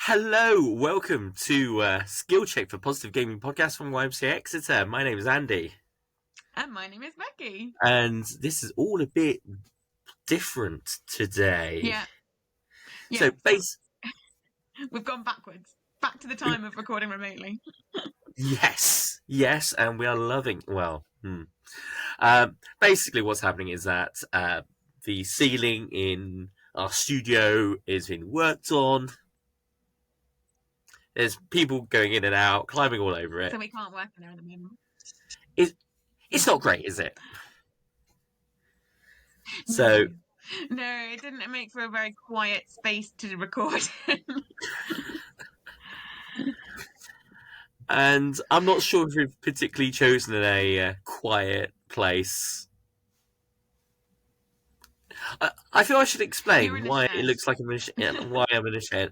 Hello, welcome to Skill Check for Positive Gaming Podcast from YMCA Exeter. My name is Andy, And my name is Becky. and this is all a bit different today. Yeah. So, we've gone backwards, back to the time of recording remotely. yes, and we are loving. Basically, what's happening is that the ceiling in our studio is being worked on. There's people going in and out, climbing all over it. So we can't work in there at the moment. It's not great, is it? So. No, it didn't make for a very quiet space to record in. And I'm not sure if we've particularly chosen a quiet place. I feel I should explain why it looks like I'm in a shed. Why I'm in a shed.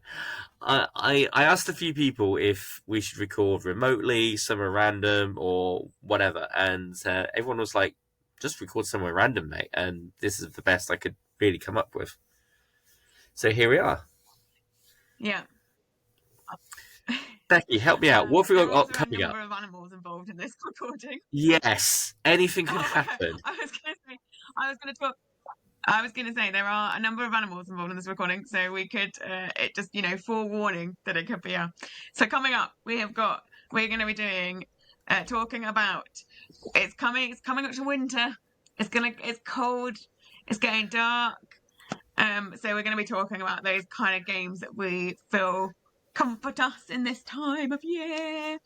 I asked a few people if we should record remotely, somewhere random, or whatever, and everyone was like, "Just record somewhere random, mate." And this is the best I could really come up with. So here we are. Yeah. Becky, help me out. What have we got coming up? There are a number of animals involved in this recording. Yes, anything can happen. I was going to say there are a number of animals involved in this recording, so we could it just forewarning that it could be So coming up, we're going to be doing talking about it's coming up to winter. It's cold. It's getting dark. So we're going to be talking about those kind of games that we feel comfort us in this time of year.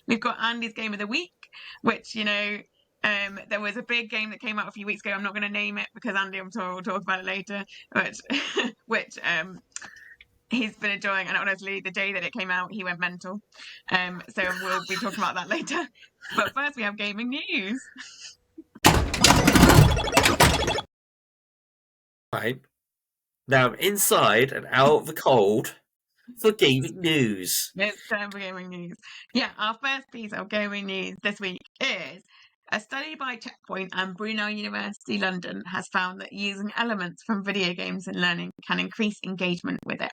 We've got Andy's Game of the Week, which, there was a big game that came out a few weeks ago. I'm not going to name it because Andy, I'm sure, will talk about it later, but which he's been enjoying. And honestly, the day that it came out, he went mental. So we'll be talking about that later. But first, we have gaming news. Right. Now I'm inside and out of the cold for gaming news. It's time for gaming news. Yeah, our first piece of gaming news this week is a study by Checkpoint and Brunel University London has found that using elements from video games in learning can increase engagement with it.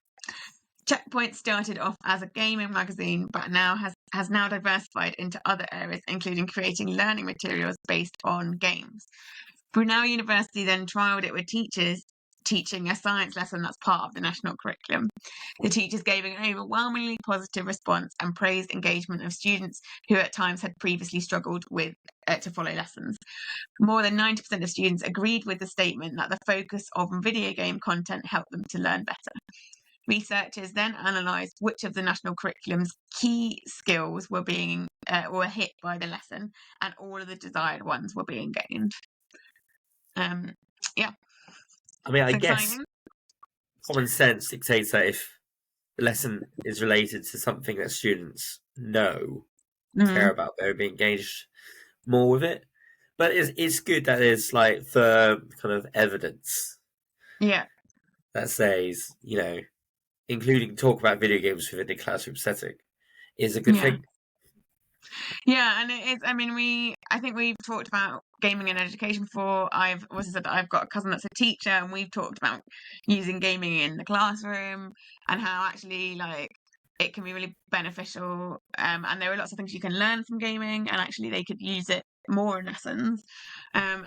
Checkpoint started off as a gaming magazine, but now has now diversified into other areas, including creating learning materials based on games. Brunel University then trialled it with teachers teaching a science lesson that's part of the national curriculum. The teachers gave an overwhelmingly positive response and praised engagement of students who at times had previously struggled with to follow lessons. More than 90% of students agreed with the statement that the focus on video game content helped them to learn better. Researchers then analysed which of the national curriculum's key skills were being were hit by the lesson, and all of the desired ones were being gained. Yeah. I mean, I guess common sense dictates that if the lesson is related to something that students know, care about, they'll be engaged more with it. But it's good that there's like firm kind of evidence. Yeah. That says, including talk about video games within the classroom setting is a good thing. Yeah, and it is. I mean, I think we've talked about gaming in education before. I've also said that I've got a cousin that's a teacher, and we've talked about using gaming in the classroom and how actually it can be really beneficial. And there are lots of things you can learn from gaming, and actually they could use it more in lessons. And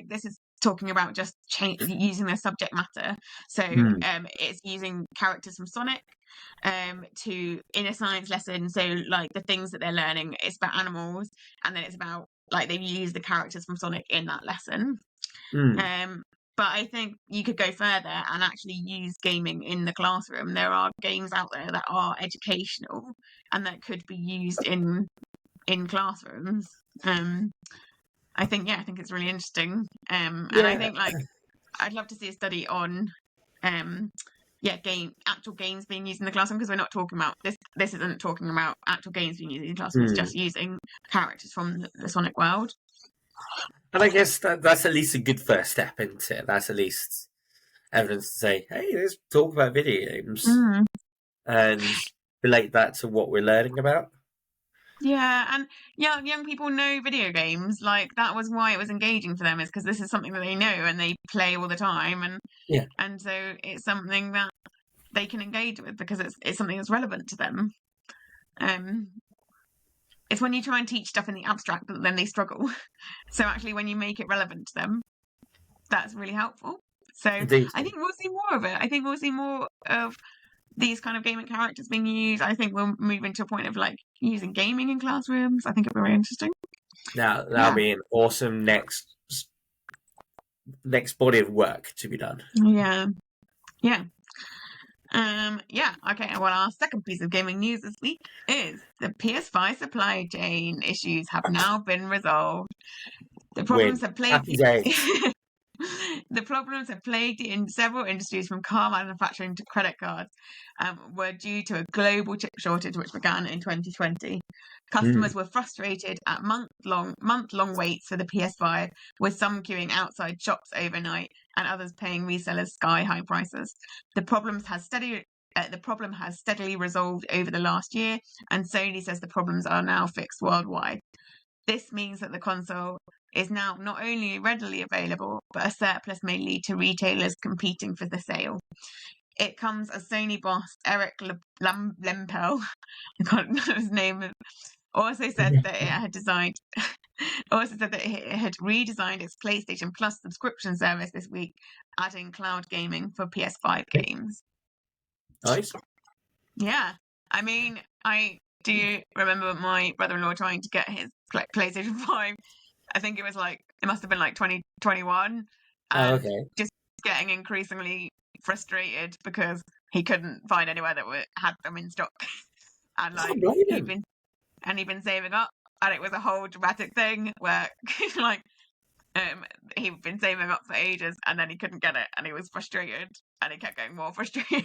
this is talking about just using the subject matter. So it's using characters from Sonic to in a science lesson. So the things that they're learning, it's about animals, and then it's about they've used the characters from Sonic in that lesson. But I think you could go further and actually use gaming in the classroom. There are games out there that are educational and that could be used in classrooms. I think it's really interesting. And I think I'd love to see a study on actual games being used in the classroom, because we're not talking about this isn't talking about actual games being used in the classroom. It's just using characters from the Sonic world. And I guess that's at least a good first step into it. That's at least evidence to say, hey, let's talk about video games and relate that to what we're learning about. Yeah, and young people know video games. That was why it was engaging for them, is because this is something that they know and they play all the time, and so it's something that they can engage with because it's something that's relevant to them. It's when you try and teach stuff in the abstract that then they struggle. So actually, when you make it relevant to them, that's really helpful. So Indeed. I think we'll see more of it. I think we'll see more of these kind of gaming characters being used. I think we'll move into a point of like using gaming in classrooms. I think it'll be very interesting. Now that'll Yeah. be an awesome next body of work to be done. Yeah. Yeah. Yeah, okay, well, our second piece of gaming news this week is the PS5 supply chain issues have now been resolved. The problems have plagued Happy days. the problems have plagued in several industries, from car manufacturing to credit cards, were due to a global chip shortage which began in 2020. Customers were frustrated at month-long waits for the PS5, with some queuing outside shops overnight and others paying resellers sky-high prices. The problem has steadily resolved over the last year, and Sony says the problems are now fixed worldwide. This means that the console is now not only readily available, but a surplus may lead to retailers competing for the sale. It comes as Sony boss Eric Lempel, I can't know his name, also said that it had redesigned its PlayStation Plus subscription service this week, adding cloud gaming for PS5 games. Nice. Yeah, I mean, I do remember my brother-in-law trying to get his PlayStation 5. I think it must have been like 2021. And okay. just getting increasingly frustrated because he couldn't find anywhere that had them in stock. And like he'd been saving up, and it was a whole dramatic thing where like he'd been saving up for ages and then he couldn't get it and he was frustrated and he kept getting more frustrated.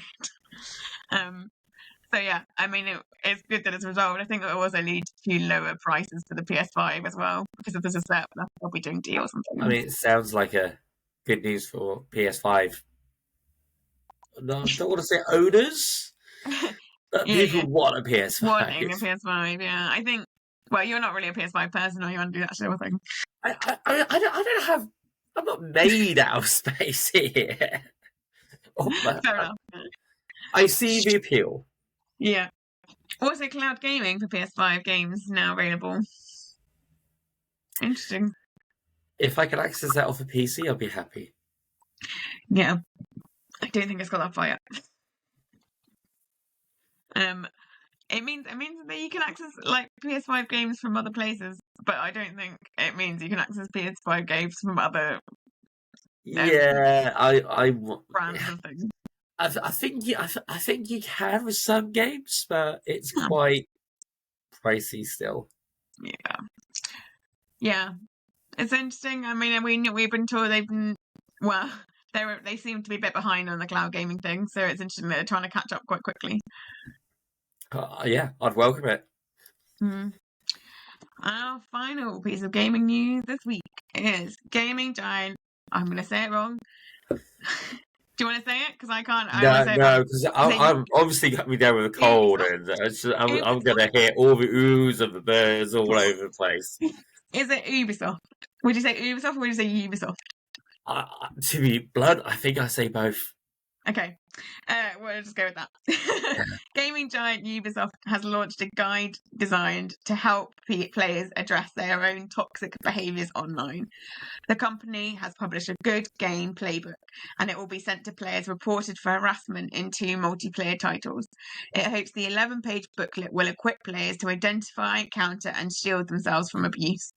So yeah, I mean, it's good that it's resolved. I think it will also lead to lower prices for the PS5 as well, because if there's a surplus, they'll be doing deals and things. I mean, it sounds like a good news for PS5. No, I don't want to say owners, but people want a PS5. Wanting a PS5, yeah. I think, well, you're not really a PS5 person, or you want to do that sort of thing. I don't have, I'm not made out of space here. Fair enough. I see the appeal. Yeah. Also, cloud gaming for PS5 games now available. Interesting. If I could access that off a PC, I'll be happy. Yeah. I don't think it's got that far yet. It means that you can access like PS5 games from other places, but I don't think it means you can access PS5 games from other I brands and things. I think you can with some games, but it's quite pricey still. Yeah, it's interesting. I mean, we've been told they seem to be a bit behind on the cloud gaming thing, so it's interesting that they're trying to catch up quite quickly. Yeah, I'd welcome it. Our final piece of gaming news this week is gaming giant. I'm going to say it wrong. Do you want to say it? Because I can't. No, because I'm obviously got me down with a cold, and I'm going to hear all the oohs of the birds all over the place. Is it Ubisoft? Would you say Ubisoft or would you say Ubisoft? To be blunt, I think I say both. Okay, we'll just go with that. Gaming giant Ubisoft has launched a guide designed to help players address their own toxic behaviours online. The company has published a good game playbook, and it will be sent to players reported for harassment in 2 multiplayer titles. It hopes the 11-page booklet will equip players to identify, counter, and shield themselves from abuse.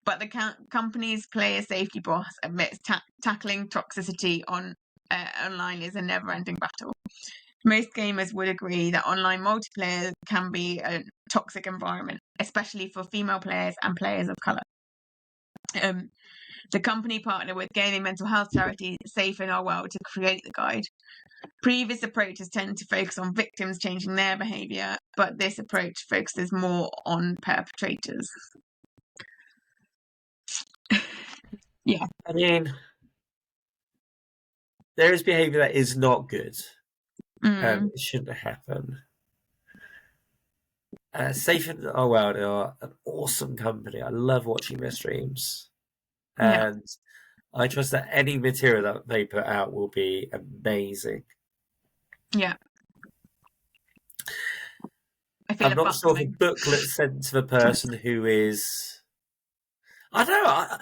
But the company's player safety boss admits tackling toxicity online is a never-ending battle. Most gamers would agree that online multiplayer can be a toxic environment, especially for female players and players of colour. The company partnered with gaming mental health charity Safe in Our World to create the guide. Previous approaches tend to focus on victims changing their behaviour, but this approach focuses more on perpetrators. Yeah. I mean, there is behaviour that is not good. It shouldn't happen. Safe in Our World are an awesome company. I love watching their streams. And I trust that any material that they put out will be amazing. Yeah. I feel I'm a not sure if a buckling. booklet sent to the person who is. I don't know.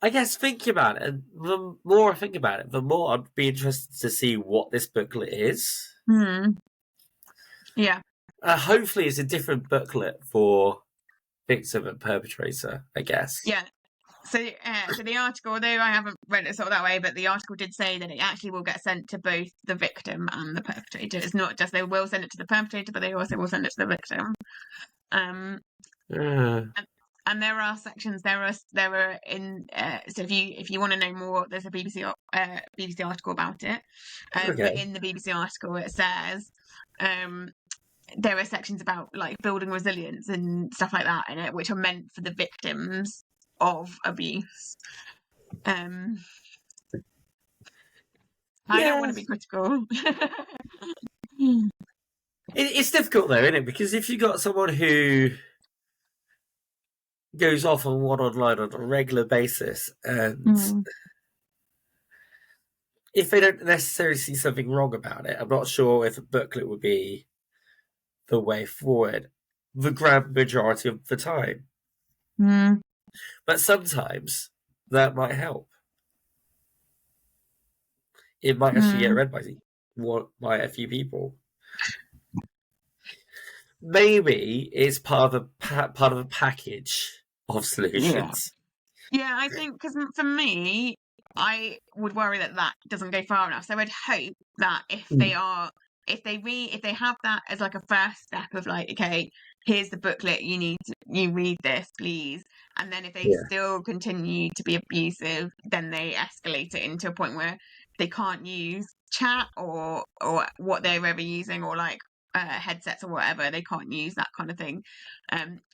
I guess thinking about it, and the more I think about it, the more I'd be interested to see what this booklet is. Yeah. Hopefully, it's a different booklet for victim and perpetrator, I guess. Yeah. So the article, although I haven't read it sort of that way, but the article did say that it actually will get sent to both the victim and the perpetrator. It's not just they will send it to the perpetrator, but they also will send it to the victim. And there are sections. There are in. So if you want to know more, there's a BBC article about it. Okay. But in the BBC article, it says there are sections about like building resilience and stuff like that in it, which are meant for the victims of abuse. I don't want to be critical. It's difficult though, isn't it? Because if you got someone who goes off on one online on a regular basis, and if they don't necessarily see something wrong about it, I'm not sure if a booklet would be the way forward the grand majority of the time. But sometimes that might help. It might actually get read by a few people. Maybe it's part of a package of solutions. Yeah, I think because for me, I would worry that doesn't go far enough. So I'd hope that if they have that as like a first step of like, okay, here's the booklet, you read this, please. And then if they still continue to be abusive, then they escalate it into a point where they can't use chat or what they're ever using, or like headsets or whatever. They can't use that kind of thing,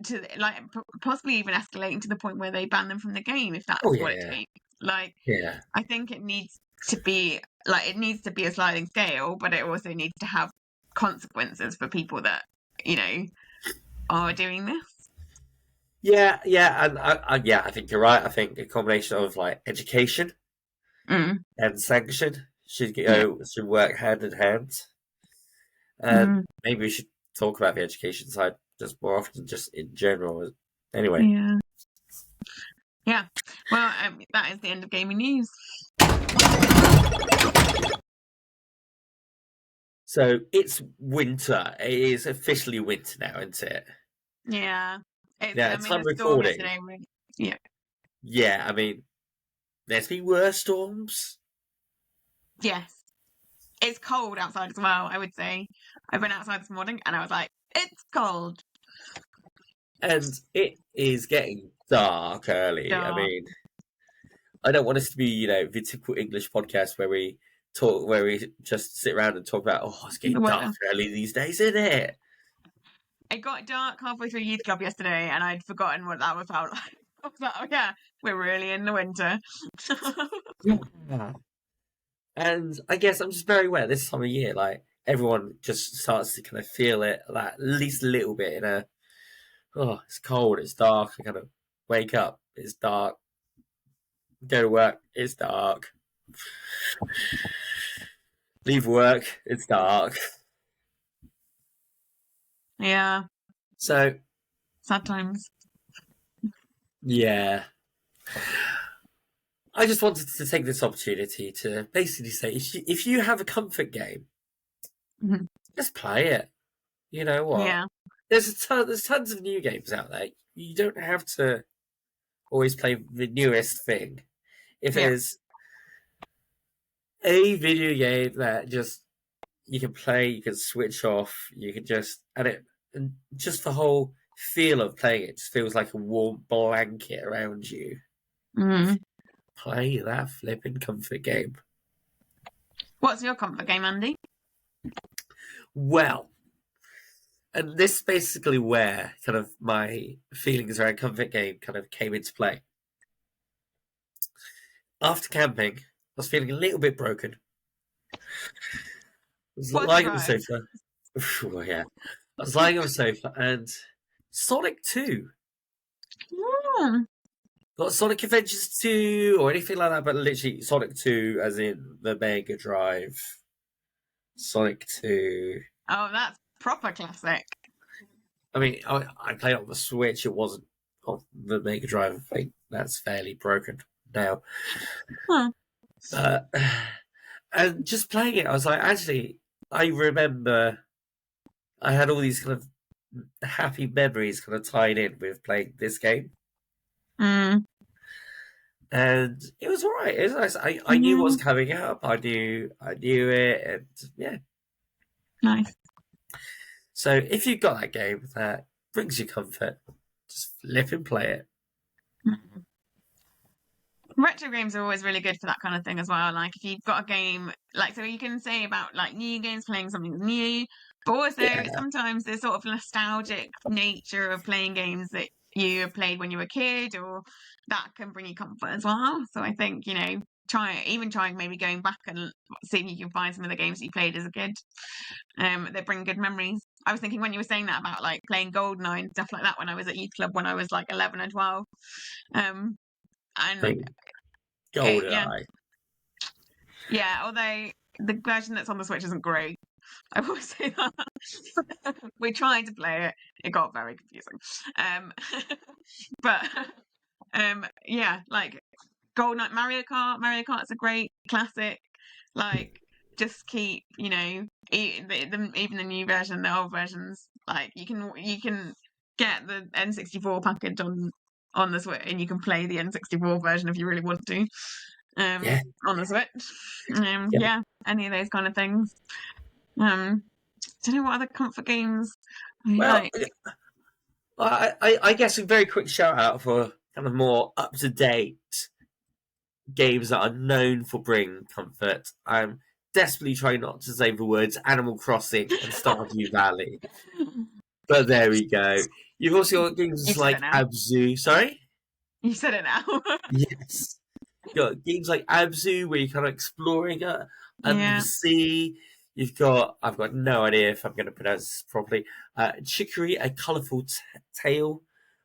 to like possibly even escalating to the point where they ban them from the game if that's what it takes. Like, I think it needs to be a sliding scale, but it also needs to have consequences for people that are doing this. Yeah, and I think you're right. I think a combination of like education and sanction should work hand in hand. And maybe we should talk about the education side just more often, just in general. Anyway. Yeah. Well, that is the end of gaming news. So it's winter. It is officially winter now, isn't it? Yeah. It's time recording. Today, yeah. Yeah, I mean, there's been worse storms. Yes. It's cold outside as well, I would say. I went outside this morning and I was like, it's cold. And it is getting dark early. I mean, I don't want us to be, the typical English podcast where we just sit around and talk about, it's getting dark early these days, isn't it? It got dark halfway through youth club yesterday and I'd forgotten what that was about. I was like, oh yeah, we're really in the winter. Yeah. And I guess I'm just very aware this time of year, like, everyone just starts to kind of feel it, like, at least a little bit it's cold, it's dark, I kind of wake up, it's dark, go to work, it's dark, leave work, it's dark. Yeah. So sad times. Yeah. I just wanted to take this opportunity to basically say, if you have a comfort game, just play it. You know what? Yeah. There's tons of new games out there. You don't have to always play the newest thing. If there's a video game that just you can play, you can switch off, you can just and just the whole feel of playing it just feels like a warm blanket around you. Play that flipping comfort game. What's your comfort game, Andy? Well, and this is basically where kind of my feelings around comfort game kind of came into play. After camping, I was feeling a little bit broken. I was lying on the sofa. Oh, yeah. I was lying on the sofa and Sonic 2. Not Sonic Adventures 2 or anything like that, but literally Sonic 2 as in the Mega Drive Sonic 2. Oh, that's proper classic. I mean, I played on the Switch. It wasn't on the Mega Drive. I think that's fairly broken now. Huh. And just playing it, I was like, actually, I remember I had all these kind of happy memories kind of tied in with playing this game. Mm. And it was all right. It was nice. I knew what was coming up. I knew it, and yeah. Nice. So if you've got that game that brings you comfort, just flip and play it. Retro games are always really good for that kind of thing as well. Like if you've got a game, like so you can say about like new games playing something new, but also sometimes the sort of nostalgic nature of playing games that you played when you were a kid, or that can bring you comfort as well. So I think trying maybe going back and seeing if you can find some of the games that you played as a kid, that bring good memories. I was thinking when you were saying that about like playing GoldenEye and stuff like that when I was at youth club when I was like 11 and 12. And GoldenEye. Yeah, although the version that's on the Switch isn't great. I will say that. We tried to play it. It got very confusing. But yeah, like GoldenEye, Mario Kart. Mario Kart's a great classic. Like, just keep, even the new version, the old versions. Like, you can get the N64 package on the Switch, and you can play the N64 version if you really want to. On the Switch. Yeah, any of those kind of things. Don't know what other comfort games Well, I guess a very quick shout out for kind of more up to date games that are known for bringing comfort. I'm desperately trying not to say the words Animal Crossing and Stardew Valley, but there we go. You've also got games like Abzu. Sorry, you said it now. Yes. You've got games like Abzu where you're kind of exploring under the sea. I've got no idea if I'm going to pronounce this properly. Chicory, A Colourful Tale,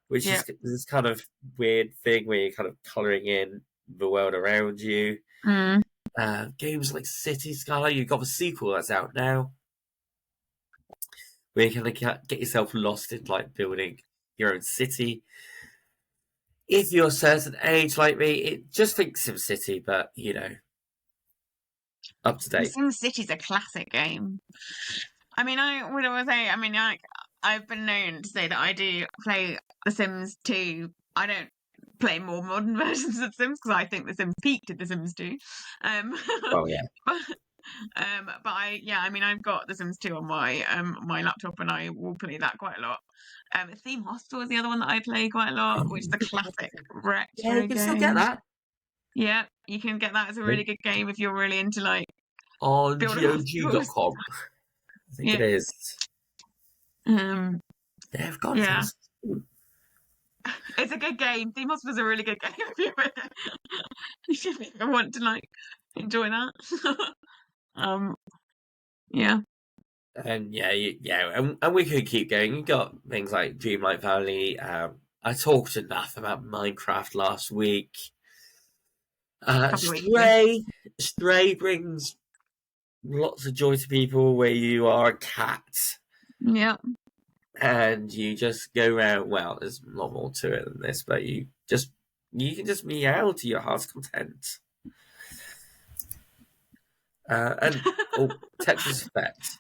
which is this kind of weird thing where you're kind of colouring in the world around you. Games like City Skyline, you've got the sequel that's out now, where you kind of get yourself lost in like building your own city. If you're a certain age like me, it just thinks SimCity, but up to date. SimCity's a classic game. I mean, I would always say, I've been known to say that I do play The Sims 2. I don't play more modern versions of Sims because I think The Sims peaked at The Sims 2. Oh yeah. But I've got The Sims 2 on my laptop, and I will play that quite a lot. Theme Hostel is the other one that I play quite a lot, which is a classic retro game. Yeah, you can still get that. Yeah, you can get that as a really good game if you're really into like on GOG.com. I think it is. They've got this. It's a good game. Theme Hostel is a really good game if you want to like enjoy that. Yeah. And and we could keep going. You got things like Dreamlight Valley. I talked enough about Minecraft last week. Stray brings lots of joy to people where you are a cat. Yeah. And you just go around. Well, there's a lot more to it than this, but you can just meow to your heart's content. And Tetris Effect.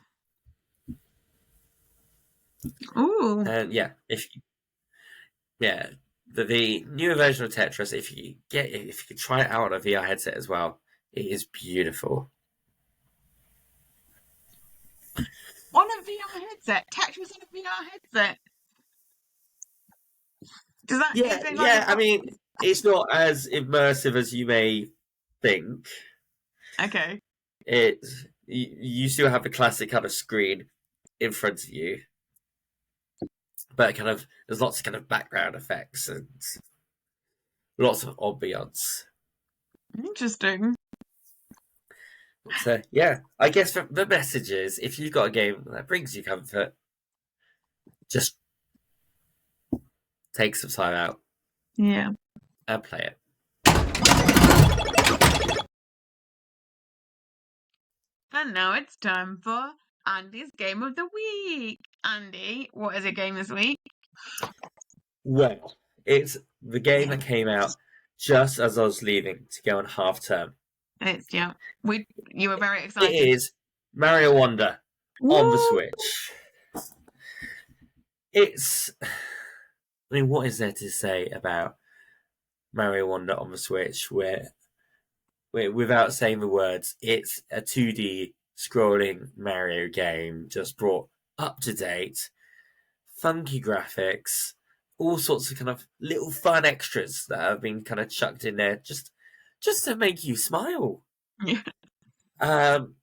Ooh. And the newer version of Tetris, if you could try it out on a VR headset as well, it is beautiful. On a VR headset? Tetris on a VR headset? Does that? I mean, it's not as immersive as you may think. Okay. You still have the classic kind of screen in front of you, but there's lots of kind of background effects and lots of ambience. Interesting. So I guess the message is, if you've got a game that brings you comfort, just take some time out. Yeah. And play it. And now it's time for Andy's Game of the Week. Andy, what is your game this week? Well, it's the game that came out just as I was leaving to go on half term. You were very It excited. is Mario Wonder on the Switch. What is there to say about Mario Wonder on the Switch where without saying the words, it's a 2D scrolling Mario game just brought up to date, funky graphics, all sorts of kind of little fun extras that have been kind of chucked in there just to make you smile. Yeah.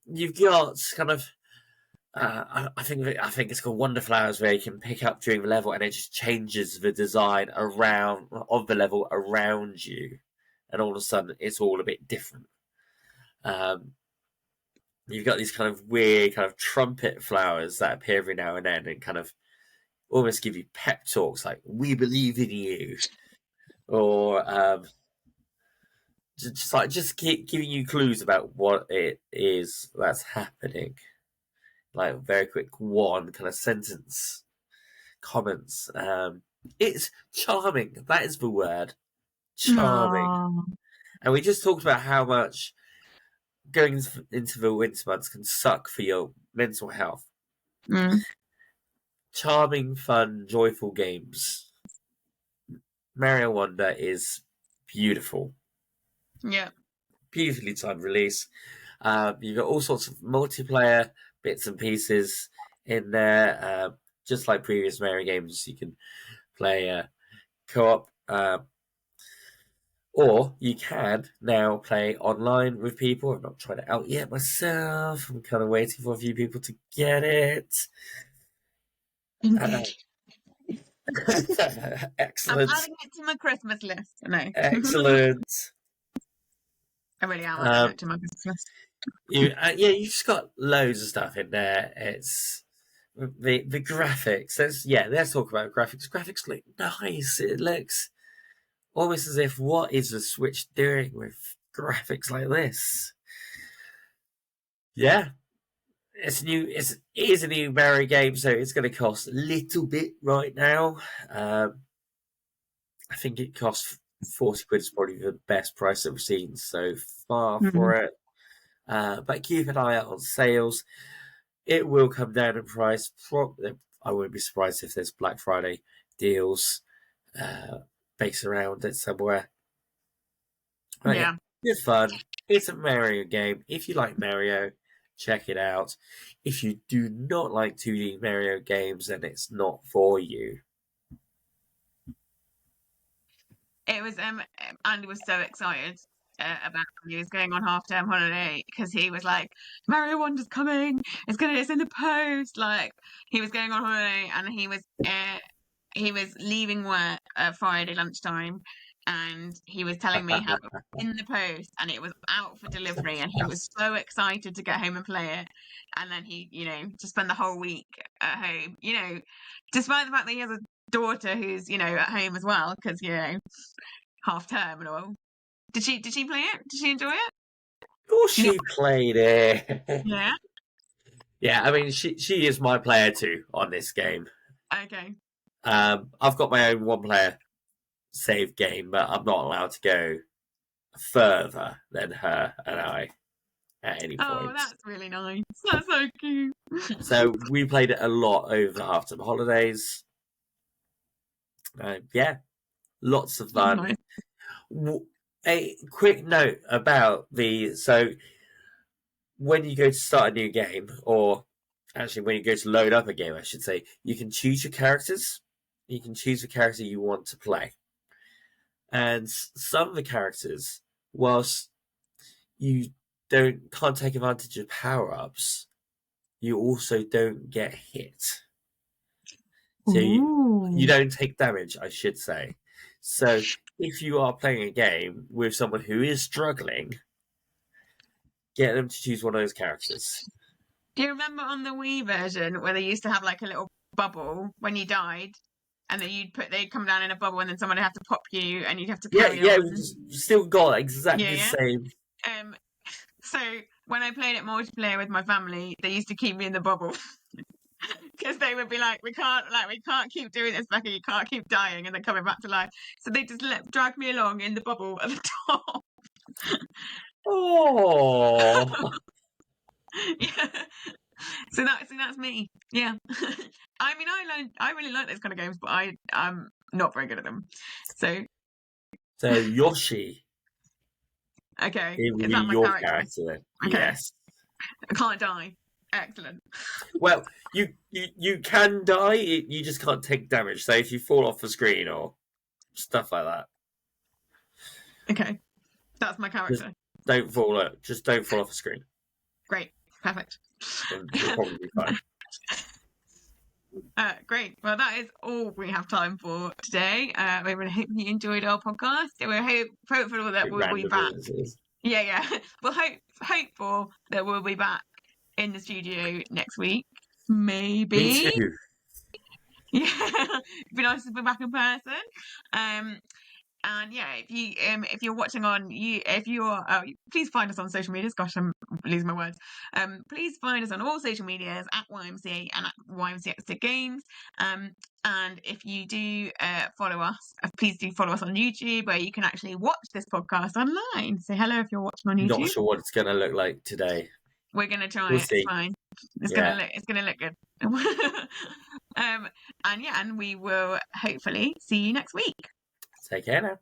You've got kind of I think it's called Wonder Flowers, where you can pick up during the level, and it just changes the design around of the level around you, and all of a sudden it's all a bit different. You've got these kind of weird kind of trumpet flowers that appear every now and then, and kind of almost give you pep talks like "We believe in you," or just keep giving you clues about what it is that's happening. Like very quick one kind of sentence comments. It's charming. That is the word. Charming. Aww. And we just talked about how much going into the winter months can suck for your mental health. Charming, fun, joyful games. Mario Wonder is beautiful. Yeah. Beautifully timed release. You've got all sorts of multiplayer bits and pieces in there. Just like previous Mario games, you can play co-op, or you can now play online with people. I've not tried it out yet myself. I'm kind of waiting for a few people to get it. Excellent. I'm adding it to my Christmas list. No. Excellent. I really am adding it to my Christmas list. You've just got loads of stuff in there. It's the graphics. Let's talk about graphics. Graphics look nice. It looks almost as if, what is the Switch doing with graphics like this? Yeah, it's new. It is a new Mario game, so it's going to cost a little bit right now. I think it costs 40 quid. Is probably the best price that we've seen so far for it. But keep an eye out on sales. It will come down in price. I wouldn't be surprised if there's Black Friday deals based around it somewhere. But yeah, it's fun. It's a Mario game. If you like Mario, check it out. If you do not like 2D Mario games, then it's not for you. It was Andy was so excited about when he was going on half-term holiday, because he was like, Mario Wonder's coming, it's in the post. Like, he was going on holiday, and he was leaving work at Friday lunchtime, and he was telling me how it was in the post and it was out for delivery, and he was so excited to get home and play it. And then he, to spend the whole week at home, despite the fact that he has a daughter who's, at home as well, because, half term and all. Did she play it? Did she enjoy it? Of course she played it. Yeah. Yeah, I mean, she is my player too on this game. Okay. I've got my own one-player save game, but I'm not allowed to go further than her and I at any point. Oh, that's really nice. That's so cute. So we played it a lot over the half-term holidays. Lots of fun. Nice. A quick note about when you go to start a new game, or actually when you go to load up a game, I should say, you can choose your characters. You can choose the character you want to play. And some of the characters, whilst you can't take advantage of power-ups, you also don't get hit. So you don't take damage, I should say. So if you are playing a game with someone who is struggling, get them to choose one of those characters. Do you remember on the Wii version where they used to have like a little bubble when you died, and then they'd come down in a bubble, and then someone would have to pop you, and you'd have to carry on? Still got exactly the same. So when I played it multiplayer with my family, they used to keep me in the bubble. Because they would be like, we can't keep doing this, Becky. You can't keep dying and then coming back to life. So they just drag me along in the bubble at the top. Oh, Yeah. So that's me. Yeah. I mean, I really like those kind of games, but I'm not very good at them. So Yoshi, okay, it would is be that my your character? character then. Okay. Yes. I can't die. Excellent. Well, you can die. You just can't take damage. So if you fall off the screen or stuff like that, Okay, that's my character. Just don't fall off the screen. Great, perfect. And you'll probably be fine. Great. Well, that is all we have time for today. We really hope you enjoyed our podcast. We're hopeful that we'll be back. Yeah. We're hopeful that we'll be back in the studio next week. Maybe. Me too. Yeah, it'd be nice to be back in person. And yeah, if you're watching on please find us on social medias. Gosh, I'm losing my words. Please find us on all social medias at YMCA and at YMCA Exeter Games. And if you do follow us, please do follow us on YouTube, where you can actually watch this podcast online. Say hello if you're watching on YouTube. Not sure what it's going to look like today. We're gonna try We'll it. see. It's fine. It's gonna look good. And we will hopefully see you next week. Take care now.